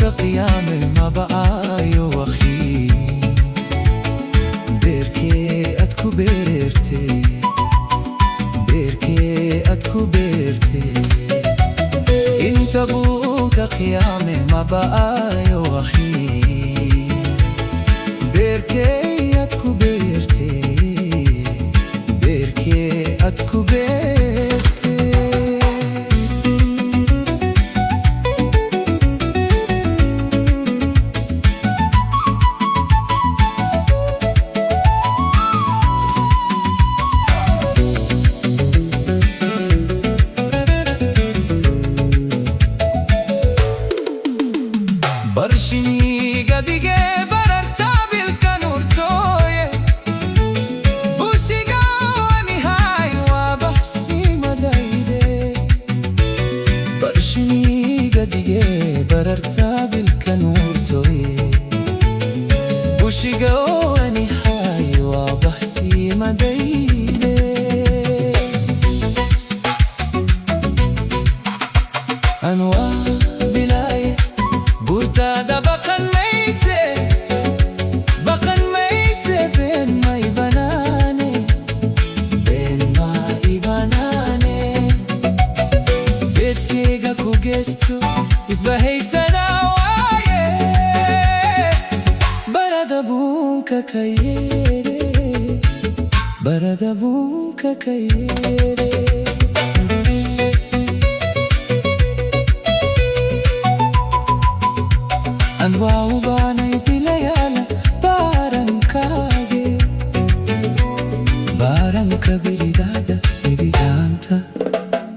قيامة ما ba'ayo أخي Perché at cuberte Perché at cuberte انت ابوك قيامة ما ba'ayo أخي Perché at cuberte Perché at cuberte Barshini gadige bararta bil kanur toye Bushiga wani hai wa bahsi madaide Barshini gadige bararta bil kanur toye Bushiga wani hai wa bahsi madaide Anwa bilaye Burtada bakan mayse ben may banane Betkega ku gestu isbahey sana waye Barada bunka kayere Barada bunka kayere Anwa ubanay pilayala Baran kabilidada ibidanta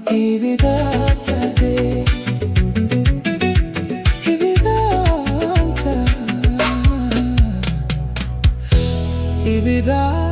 Ibidanta de Ibidanta Ibidanta